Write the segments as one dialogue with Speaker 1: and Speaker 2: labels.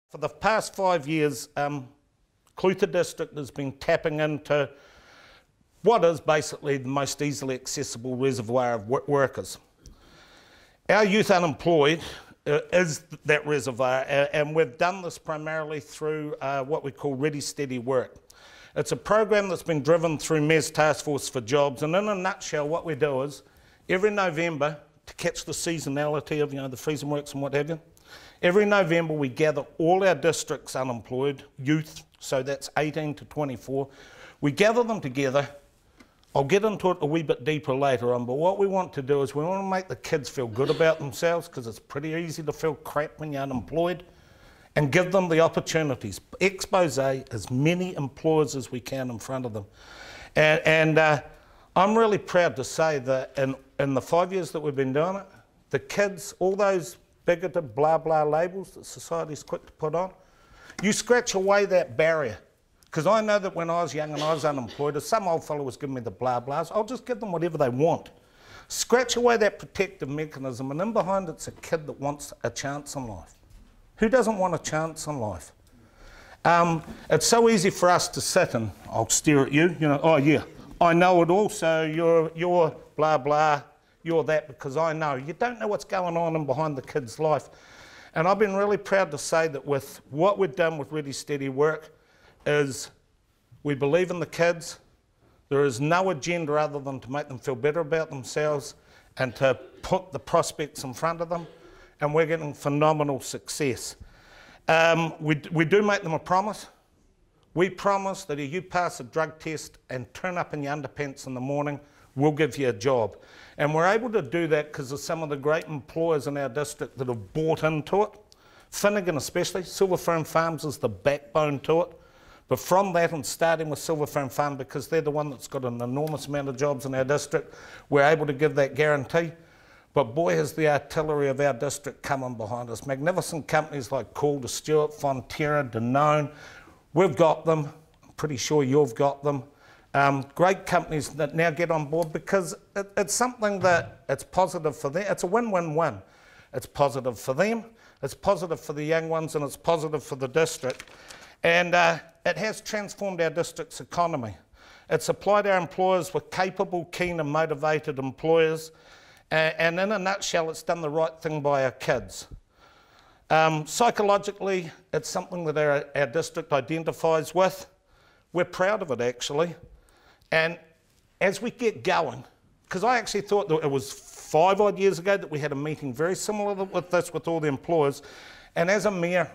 Speaker 1: For the past 5 years, Clutha District has been tapping into what is basically the most easily accessible reservoir of workers. Our youth unemployed is that reservoir, and we've done this primarily through what we call Ready Steady Work. It's a program that's been driven through MES Task Force for Jobs, and in a nutshell what we do is every November, to catch the seasonality of the freezing works and what have you, every November we gather all our district's unemployed youth, so that's 18 to 24, we gather them together. I'll get into it a wee bit deeper later on, but what we want to do is we want to make the kids feel good about themselves, because it's pretty easy to feel crap when you're unemployed, and give them the opportunities. Expose as many employers as we can in front of them. And I'm really proud to say that in the 5 years that we've been doing it, the kids, all those bigoted blah blah labels that society's quick to put on, you scratch away that barrier. Because I know that when I was young and I was unemployed, if some old fellow was giving me the blah blahs, I'll just give them whatever they want. Scratch away that protective mechanism, and in behind it's a kid that wants a chance in life. Who doesn't want a chance in life? It's so easy for us to sit and I'll stare at you, oh yeah, I know it all, so you're blah blah, you're that because I know. You don't know what's going on in behind the kid's life. And I've been really proud to say that with what we've done with Ready Steady Work is we believe in the kids. There is no agenda other than to make them feel better about themselves and to put the prospects in front of them, and we're getting phenomenal success. We do make them a promise. We promise that if you pass a drug test and turn up in your underpants in the morning, we'll give you a job. And we're able to do that because of some of the great employers in our district that have bought into it. Finnegan especially, Silver Fern Farms is the backbone to it. But from that, and starting with Silver Fern Farm, because they're the one that's got an enormous amount of jobs in our district, we're able to give that guarantee. But boy, has the artillery of our district coming behind us. Magnificent companies like Calder, Stewart, Fonterra, Danone, we've got them. I'm pretty sure you've got them. Great companies that now get on board because it's something that it's positive for them. It's a win-win-win. It's positive for them, it's positive for the young ones, and it's positive for the district. And it has transformed our district's economy. It's supplied our employers with capable, keen and motivated employers. And in a nutshell, it's done the right thing by our kids. Psychologically, it's something that our district identifies with. We're proud of it, actually. And as we get going, because I actually thought that it was 5 odd years ago that we had a meeting very similar with this with all the employers. And as a mayor,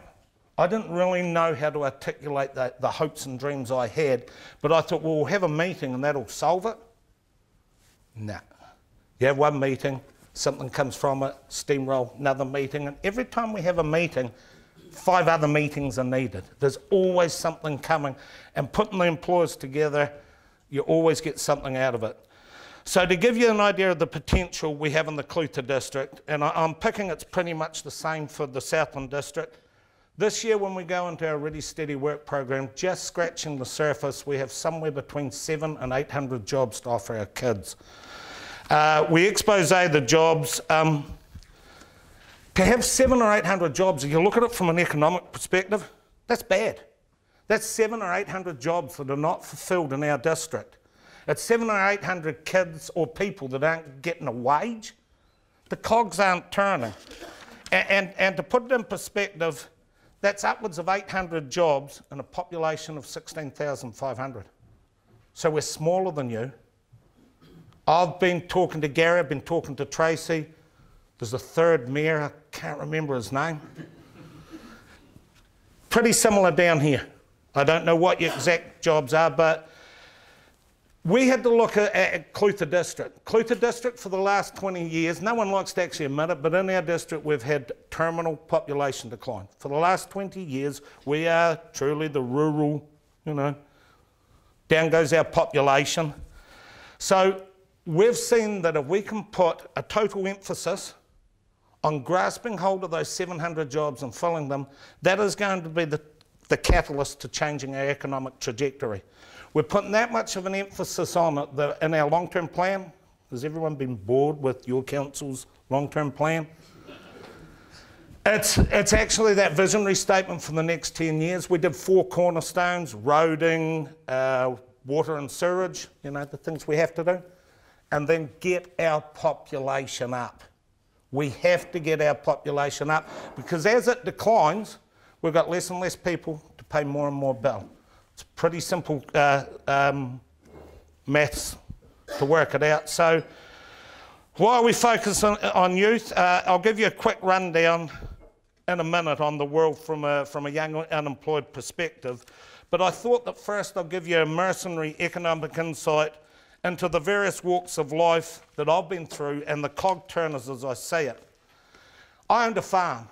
Speaker 1: I didn't really know how to articulate the hopes and dreams I had, but I thought, well, we'll have a meeting and that'll solve it. Nah. You have one meeting, something comes from it, steamroll, another meeting, and every time we have a meeting, 5 other meetings are needed. There's always something coming, and putting the employers together, you always get something out of it. So to give you an idea of the potential we have in the Clutha district, and I'm picking it's pretty much the same for the Southland district. This year when we go into our Ready Steady Work program, just scratching the surface, we have somewhere between 700 and 800 jobs to offer our kids. We expose the jobs. To have 700 or 800 jobs, if you look at it from an economic perspective, that's bad. That's 700 or 800 jobs that are not fulfilled in our district. It's 700 or 800 kids or people that aren't getting a wage. The cogs aren't turning. And to put it in perspective, that's upwards of 800 jobs in a population of 16,500. So we're smaller than you. I've been talking to Gary, I've been talking to Tracy. There's a third mayor, I can't remember his name. Pretty similar down here. I don't know what your exact jobs are, but we had to look at Clutha District. Clutha District for the last 20 years, no one likes to actually admit it, but in our district we've had terminal population decline. For the last 20 years, we are truly the rural, down goes our population. So we've seen that if we can put a total emphasis on grasping hold of those 700 jobs and filling them, that is going to be the catalyst to changing our economic trajectory. We're putting that much of an emphasis on it in our long-term plan. Has everyone been bored with your council's long-term plan? It's actually that visionary statement for the next 10 years. We did 4 cornerstones: roading, water and sewage, you know, the things we have to do, and then get our population up. We have to get our population up, because as it declines, we've got less and less people to pay more and more bill. It's pretty simple maths to work it out. So while we focus on youth, I'll give you a quick rundown in a minute on the world from a young unemployed perspective. But I thought that first I'll give you a mercenary economic insight into the various walks of life that I've been through and the cog turners as I see it. I owned a farm.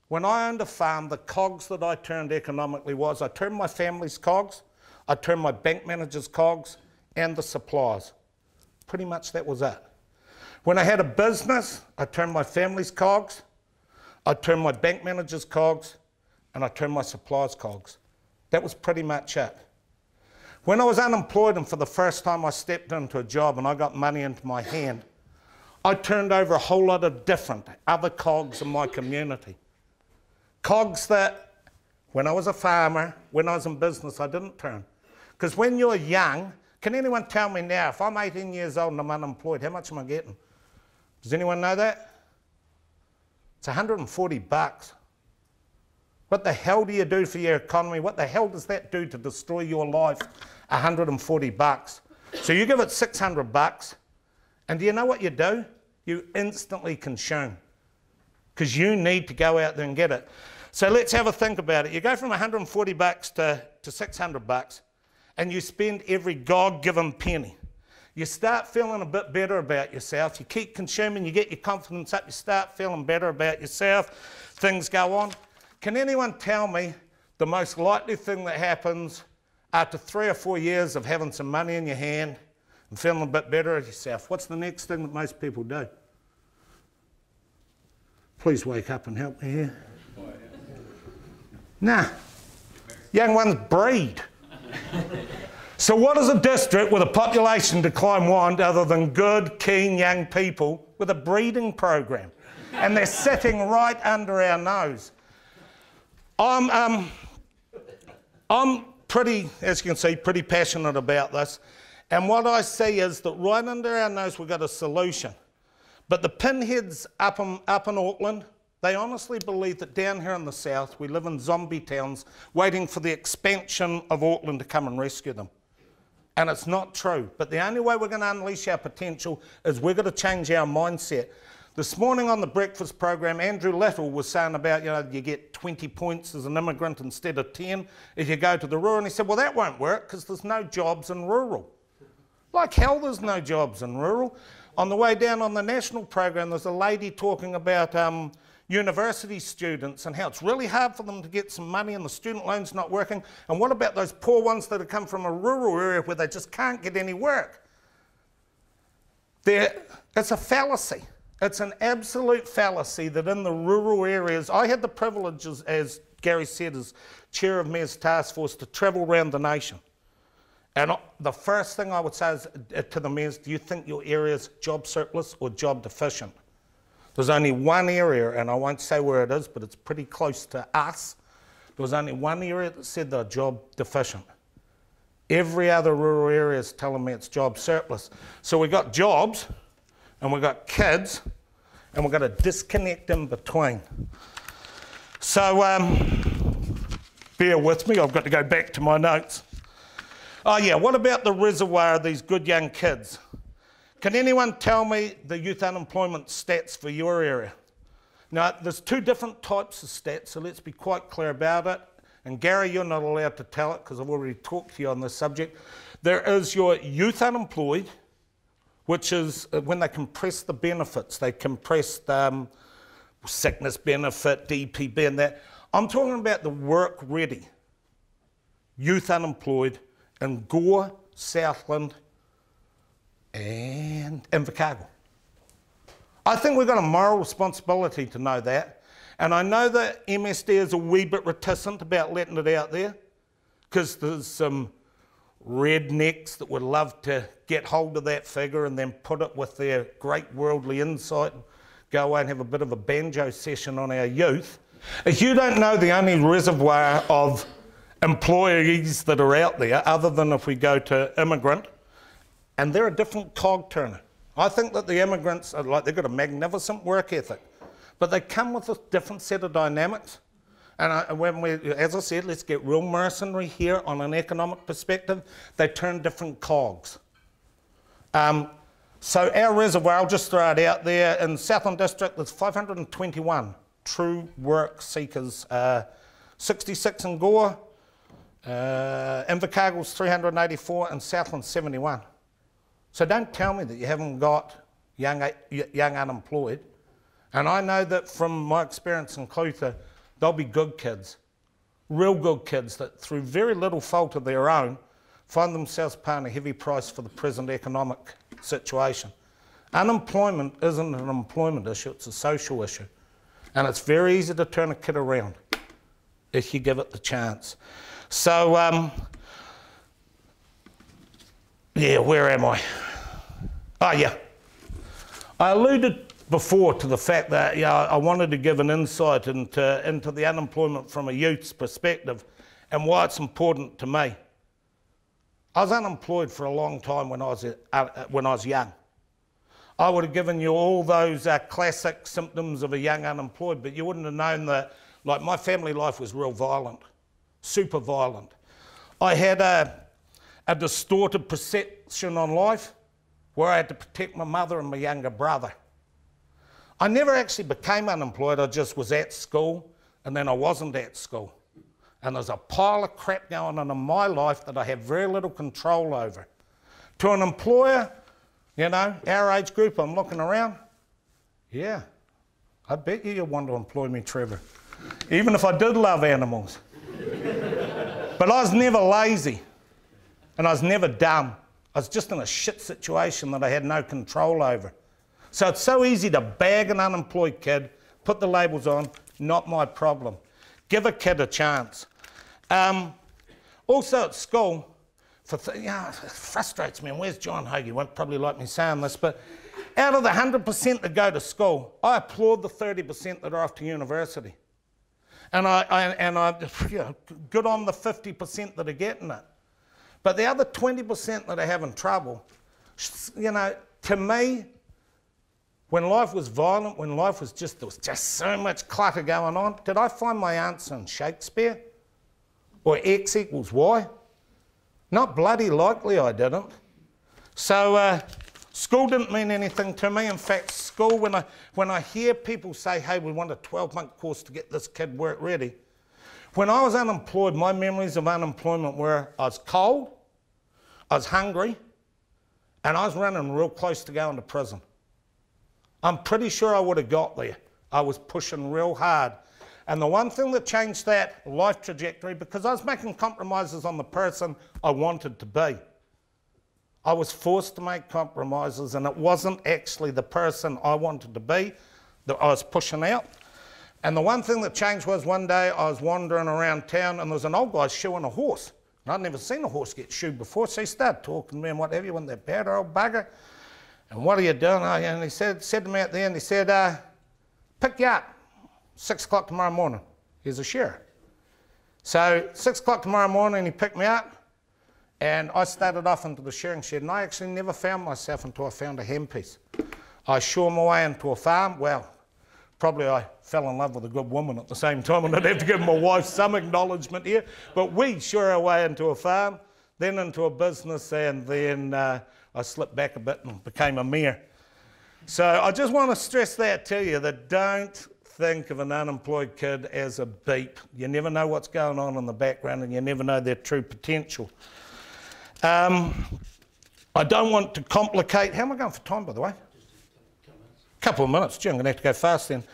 Speaker 1: When I owned a farm, the cogs that I turned economically was I turned my family's cogs, I turned my bank manager's cogs, and the suppliers. Pretty much that was it. When I had a business, I turned my family's cogs, I turned my bank manager's cogs, and I turned my suppliers' cogs. That was pretty much it. When I was unemployed and for the first time I stepped into a job and I got money into my hand, I turned over a whole lot of different other cogs in my community. Cogs that, when I was a farmer, when I was in business, I didn't turn. Because when you're young, can anyone tell me now, if I'm 18 years old and I'm unemployed, how much am I getting? Does anyone know that? It's 140 bucks. What the hell do you do for your economy? What the hell does that do to destroy your life? 140 bucks. So you give it 600 bucks, and do you know what you do? You instantly consume, because you need to go out there and get it. So let's have a think about it. You go from 140 bucks to 600 bucks, and you spend every God-given penny. You start feeling a bit better about yourself. You keep consuming, you get your confidence up, you start feeling better about yourself, things go on. Can anyone tell me the most likely thing that happens after 3 or 4 years of having some money in your hand and feeling a bit better at yourself? What's the next thing that most people do? Please wake up and help me here. Nah, young ones breed. So what is a district with a population decline want other than good, keen young people with a breeding program? And they're sitting right under our nose. I'm pretty, as you can see, pretty passionate about this. And what I see is that right under our nose we've got a solution. But the pinheads up in Auckland, they honestly believe that down here in the south we live in zombie towns waiting for the expansion of Auckland to come and rescue them. And it's not true. But the only way we're going to unleash our potential is we're going to change our mindset. This morning on the breakfast program, Andrew Little was saying about, you know, you get 20 points as an immigrant instead of 10 if you go to the rural. And he said, well, that won't work because there's no jobs in rural. Like hell there's no jobs in rural. On the way down on the national program, there's a lady talking about university students and how it's really hard for them to get some money and the student loan's not working. And what about those poor ones that have come from a rural area where they just can't get any work? It's a fallacy. It's an absolute fallacy that in the rural areas, I had the privilege, as Gary said, as chair of Mayor's Task Force, to travel around the nation. And the first thing I would say is, to the mayors, do you think your area's job surplus or job deficient? There's only one area, and I won't say where it is, but it's pretty close to us. There was only one area that said they're job deficient. Every other rural area is telling me it's job surplus. So we've got jobs, and we've got kids, and we've got a disconnect in between. So bear with me, I've got to go back to my notes. Oh yeah, what about the reservoir of these good young kids? Can anyone tell me the youth unemployment stats for your area? Now, there's 2 different types of stats, so let's be quite clear about it. And Gary, you're not allowed to tell it because I've already talked to you on this subject. There is your youth unemployed, which is when they compress the benefits. They compress the sickness benefit, DPB and that. I'm talking about the work ready youth unemployed in Gore, Southland, and Invercargill. I think we've got a moral responsibility to know that. And I know that MSD is a wee bit reticent about letting it out there because there's some rednecks that would love to get hold of that figure and then put it with their great worldly insight and go away and have a bit of a banjo session on our youth. If you don't know the only reservoir of employees that are out there, other than if we go to immigrant, and they're a different cog turner. I think that the immigrants are like, they've got a magnificent work ethic, but they come with a different set of dynamics. And when we, as I said, let's get real mercenary here on an economic perspective, they turn different cogs. So our reservoir, I'll just throw it out there, in Southland District there's 521 true work seekers, 66 in Gore, Invercargill's 384 and Southland 71. So don't tell me that you haven't got young unemployed. And I know that from my experience in Clutha, they'll be good kids, real good kids that through very little fault of their own find themselves paying a heavy price for the present economic situation. Unemployment isn't an employment issue, it's a social issue. And it's very easy to turn a kid around if you give it the chance. So, yeah, where am I? Oh, yeah. I alluded before to the fact that I wanted to give an insight into the unemployment from a youth's perspective and why it's important to me. I was unemployed for a long time when I was young. I would have given you all those classic symptoms of a young unemployed, but you wouldn't have known that, like, my family life was real violent, super violent. I had a distorted perception on life where I had to protect my mother and my younger brother. I never actually became unemployed, I just was at school and then I wasn't at school. And there's a pile of crap going on in my life that I have very little control over. To an employer, you know, our age group, I'm looking around, yeah, I bet you want to employ me, Trevor, even if I did love animals. But I was never lazy and I was never dumb. I was just in a shit situation that I had no control over. So it's so easy to bag an unemployed kid, put the labels on, not my problem. Give a kid a chance. Also at school, it frustrates me, and where's John Hogue? He won't probably like me saying this, but out of the 100% that go to school, I applaud the 30% that are off to university. And good on the 50% that are getting it. But the other 20% that are having trouble, you know, to me, when life was violent, when life was there was just so much clutter going on, did I find my answer in Shakespeare? Or X equals Y? Not bloody likely I didn't. So school didn't mean anything to me. In fact, school, when I hear people say, hey, we want a 12-month course to get this kid work ready, when I was unemployed, my memories of unemployment were I was cold, I was hungry, and I was running real close to going to prison. I'm pretty sure I would have got there. I was pushing real hard. And the one thing that changed that life trajectory, because I was making compromises on the person I wanted to be. I was forced to make compromises, and it wasn't actually the person I wanted to be that I was pushing out. And the one thing that changed was one day I was wandering around town and there was an old guy shoeing a horse. And I'd never seen a horse get shoed before, so he started talking to me and what have you, and that bad old bugger. And what are you doing? And he said to me at the end, he said, pick you up, 6 o'clock tomorrow morning. He's a shearer. So 6 o'clock tomorrow morning, he picked me up, and I started off into the shearing shed, and I actually never found myself until I found a handpiece. I shore my way into a farm. Well, probably I fell in love with a good woman at the same time, and I'd have to give my wife some acknowledgement here. But we shore our way into a farm, then into a business, and then I slipped back a bit and became a mayor. So I just want to stress that to you, that don't think of an unemployed kid as a beep. You never know what's going on in the background, and you never know their true potential. I don't want to complicate. How am I going for time, by the way? Couple of minutes. Gee, I'm going to have to go fast then.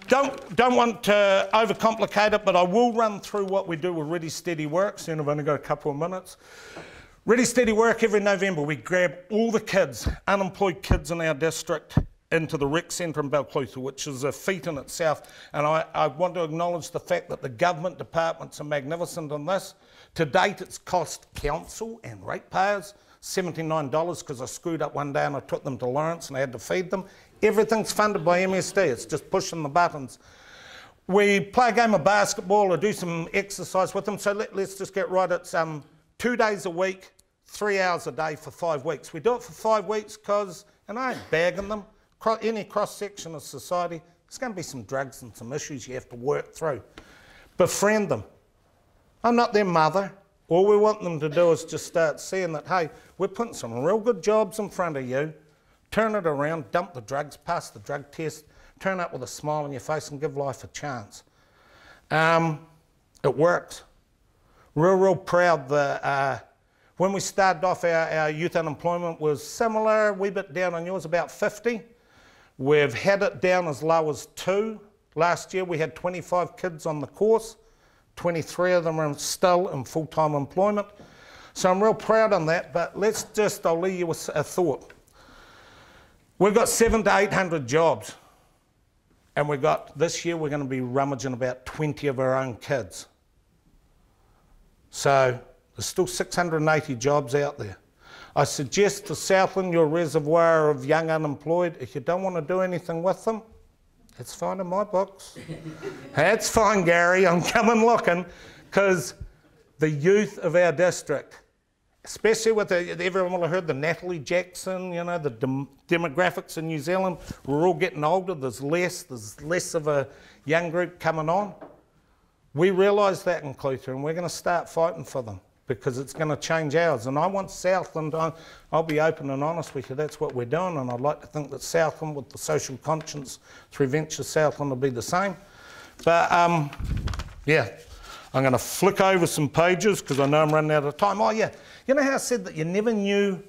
Speaker 1: Don't want to overcomplicate it, but I will run through what we do with Ready Steady Work. Soon I've only got a couple of minutes. Ready Steady Work, every November we grab all the kids, unemployed kids in our district, into the rec centre in Balclutha, which is a feat in itself. And I want to acknowledge the fact that the government departments are magnificent in this. To date, it's cost council and ratepayers $79 because I screwed up one day and I took them to Lawrence and I had to feed them. Everything's funded by MSD. It's just pushing the buttons. We play a game of basketball or do some exercise with them. So let's just get right. It's 2 days a week, 3 hours a day for 5 weeks. We do it for 5 weeks because, and I ain't bagging them, any cross-section of society, there's going to be some drugs and some issues you have to work through. Befriend them. I'm not their mother. All we want them to do is just start seeing that, hey, we're putting some real good jobs in front of you, turn it around, dump the drugs, pass the drug test, turn up with a smile on your face and give life a chance. It worked. Real proud that when we started off, our youth unemployment was similar, a wee bit down on yours, about 50. We've had it down as low as 2. Last year we had 25 kids on the course. 23 of them are still in full-time employment. So I'm real proud on that, but I'll leave you with a thought. We've got 700 to 800 jobs. And this year we're going to be rummaging about 20 of our own kids. So there's still 680 jobs out there. I suggest to Southland, your reservoir of young unemployed, if you don't want to do anything with them, it's fine in my books. That's fine, Gary, I'm coming looking, because the youth of our district, especially with everyone will have heard the Natalie Jackson, you know, the demographics in New Zealand, we're all getting older, there's less of a young group coming on. We realise that in Clutha, and we're going to start fighting for them, because it's going to change ours. And I want Southland, I'll be open and honest with you, that's what we're doing, and I'd like to think that Southland, with the social conscience through Venture Southland, will be the same. But yeah, I'm going to flick over some pages because I know I'm running out of time. Oh yeah, you know how I said that you never knew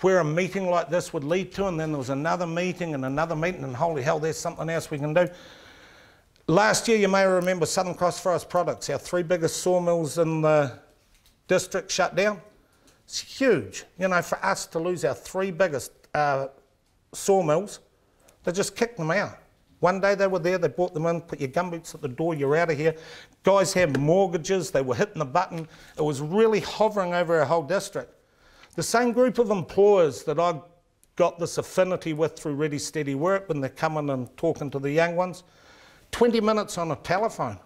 Speaker 1: where a meeting like this would lead to, and then there was another meeting, and holy hell, there's something else we can do. Last year, you may remember Southern Cross Forest Products, our 3 biggest sawmills in the district shut down. It's huge. You know, for us to lose our 3 biggest sawmills, they just kicked them out. One day they were there, they brought them in, put your gumboots at the door, you're out of here. Guys have mortgages, they were hitting the button. It was really hovering over our whole district. The same group of employers that I got this affinity with through Ready Steady Work, when they're coming and talking to the young ones, 20 minutes on a telephone.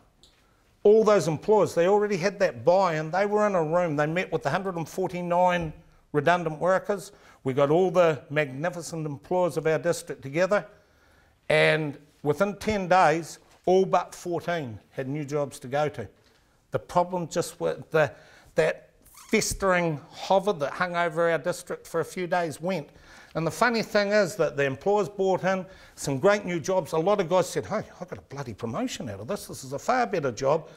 Speaker 1: All those employers, they already had that buy-in. They were in a room. They met with 149 redundant workers. We got all the magnificent employers of our district together. And within 10 days, all but 14 had new jobs to go to. The problem just with that festering hover that hung over our district for a few days went. And the funny thing is that the employers brought in some great new jobs. A lot of guys said, hey, I got a bloody promotion out of this. This is a far better job.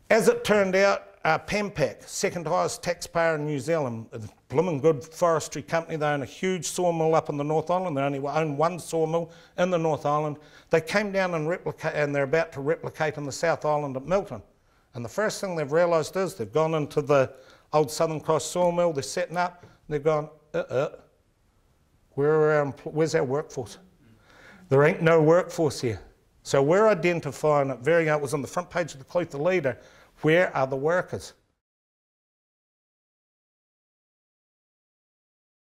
Speaker 1: As it turned out, PAMPAC, second highest taxpayer in New Zealand, a blooming good forestry company. They own a huge sawmill up in the North Island. They only own 1 sawmill in the North Island. They came down and they're about to replicate in the South Island at Milton. And the first thing they've realised is they've gone into the old Southern Cross sawmill, they're setting up, and they've gone, where's our workforce? There ain't no workforce here. So we're identifying it it was on the front page of the Clutha Leader, where are the workers?